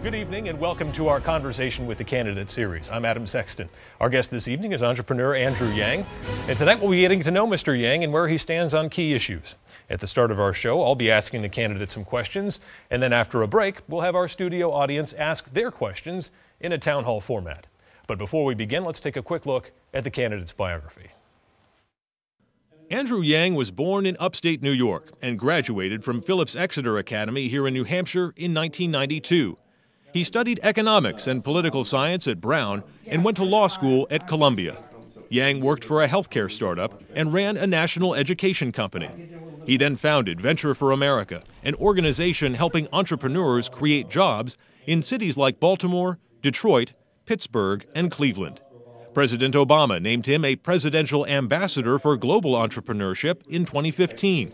Good evening and welcome to our Conversation with the Candidate series. I'm Adam Sexton. Our guest this evening is entrepreneur Andrew Yang. And tonight we'll be getting to know Mr. Yang and where he stands on key issues. At the start of our show, I'll be asking the candidate some questions. And then after a break, we'll have our studio audience ask their questions in a town hall format. But before we begin, let's take a quick look at the candidate's biography. Andrew Yang was born in upstate New York and graduated from Phillips Exeter Academy here in New Hampshire in 1992. He studied economics and political science at Brown and went to law school at Columbia. Yang worked for a healthcare startup and ran a national education company. He then founded Venture for America, an organization helping entrepreneurs create jobs in cities like Baltimore, Detroit, Pittsburgh, and Cleveland. President Obama named him a presidential ambassador for global entrepreneurship in 2015.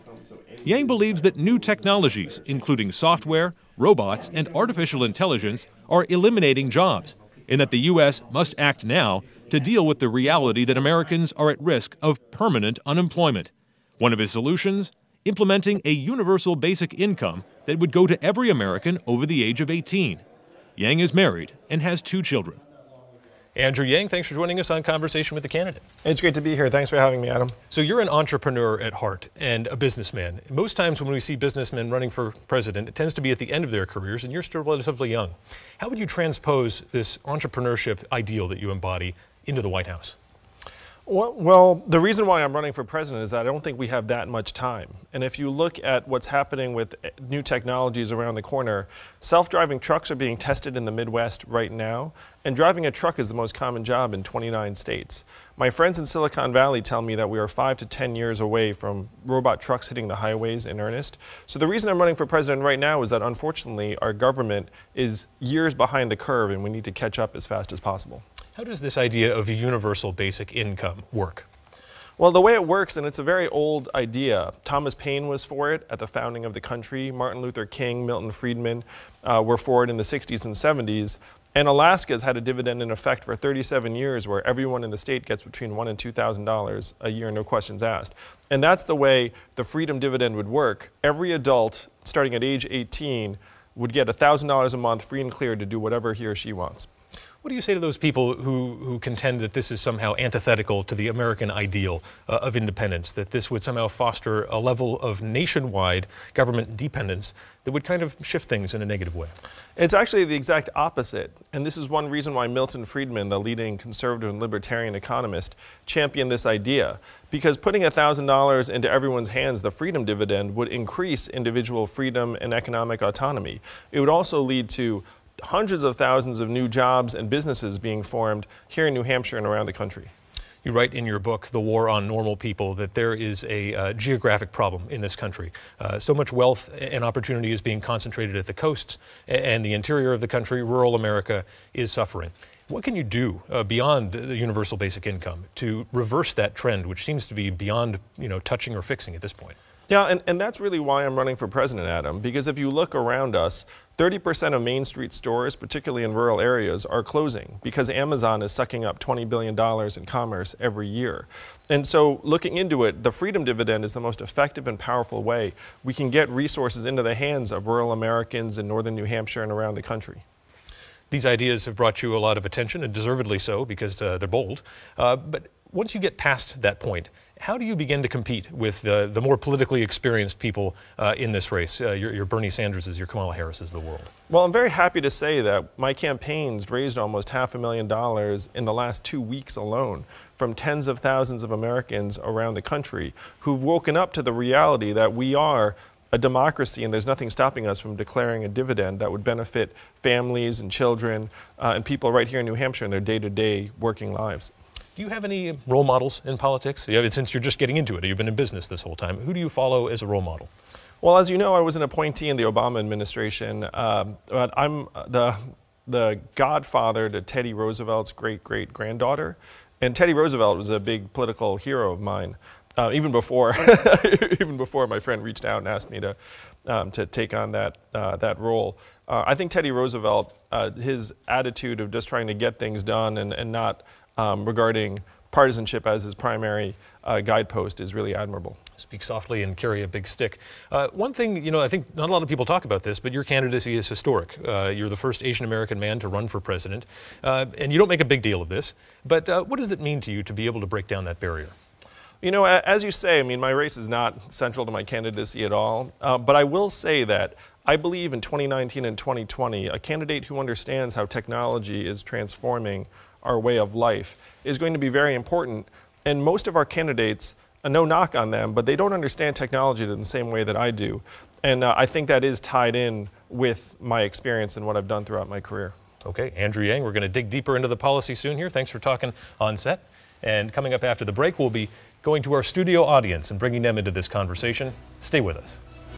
Yang believes that new technologies, including software, robots, and artificial intelligence, are eliminating jobs, and that the U.S. must act now to deal with the reality that Americans are at risk of permanent unemployment. One of his solutions? Implementing a universal basic income that would go to every American over the age of 18. Yang is married and has 2 children. Andrew Yang, thanks for joining us on Conversation with the Candidate. It's great to be here. Thanks for having me, Adam. So you're an entrepreneur at heart and a businessman. Most times when we see businessmen running for president, it tends to be at the end of their careers, and you're still relatively young. How would you transpose this entrepreneurship ideal that you embody into the White House? Well, the reason why I'm running for president is that I don't think we have that much time. And if you look at what's happening with new technologies around the corner, self-driving trucks are being tested in the Midwest right now, and driving a truck is the most common job in 29 states. My friends in Silicon Valley tell me that we are 5 to 10 years away from robot trucks hitting the highways in earnest. So the reason I'm running for president right now is that unfortunately our government is years behind the curve and we need to catch up as fast as possible. How does this idea of a universal basic income work? Well, the way it works, and it's a very old idea, Thomas Paine was for it at the founding of the country, Martin Luther King, Milton Friedman were for it in the 60s and 70s, and Alaska's had a dividend in effect for 37 years where everyone in the state gets between $1,000 and $2,000 a year, no questions asked. And that's the way the freedom dividend would work. Every adult, starting at age 18, would get $1,000 a month free and clear to do whatever he or she wants. What do you say to those people who contend that this is somehow antithetical to the American ideal of independence, that this would somehow foster a level of nationwide government dependence that would kind of shift things in a negative way? It's actually the exact opposite. And this is one reason why Milton Friedman, the leading conservative and libertarian economist, championed this idea. Because putting $1,000 into everyone's hands, the freedom dividend, would increase individual freedom and economic autonomy. It would also lead to hundreds of thousands of new jobs and businesses being formed here in New Hampshire and around the country. You write in your book, The War on Normal People, that there is a geographic problem in this country. So much wealth and opportunity is being concentrated at the coasts, and the interior of the country, rural America, is suffering. What can you do beyond the universal basic income to reverse that trend, which seems to be beyond touching or fixing at this point? Yeah, and that's really why I'm running for president, Adam, because if you look around us, 30% of Main Street stores, particularly in rural areas, are closing because Amazon is sucking up $20 billion in commerce every year. And so looking into it, the freedom dividend is the most effective and powerful way we can get resources into the hands of rural Americans in northern New Hampshire and around the country. These ideas have brought you a lot of attention, and deservedly so, because they're bold. But once you get past that point, how do you begin to compete with the more politically experienced people in this race, your Bernie Sanderses, your Kamala Harrises of the world? Well, I'm very happy to say that my campaigns raised almost $500,000 in the last 2 weeks alone from tens of thousands of Americans around the country who've woken up to the reality that we are a democracy and there's nothing stopping us from declaring a dividend that would benefit families and children and people right here in New Hampshire in their day-to-day working lives. Do you have any role models in politics? Since you're just getting into it, you've been in business this whole time. Who do you follow as a role model? Well, as you know, I was an appointee in the Obama administration. But I'm the godfather to Teddy Roosevelt's great-great-granddaughter. And Teddy Roosevelt was a big political hero of mine, even before my friend reached out and asked me to take on that role. I think Teddy Roosevelt, his attitude of just trying to get things done and not regarding partisanship as his primary guidepost is really admirable. Speak softly and carry a big stick. One thing, you know, I think not a lot of people talk about this, but your candidacy is historic. You're the first Asian American man to run for president, and you don't make a big deal of this. But what does it mean to you to be able to break down that barrier? You know, as you say, I mean, my race is not central to my candidacy at all. But I will say that I believe in 2019 and 2020, a candidate who understands how technology is transforming our way of life is going to be very important. And most of our candidates, no knock on them, but they don't understand technology in the same way that I do. And I think that is tied in with my experience and what I've done throughout my career. Okay, Andrew Yang, we're going to dig deeper into the policy soon here. Thanks for talking on set. And coming up after the break, we'll be going to our studio audience and bringing them into this conversation. Stay with us.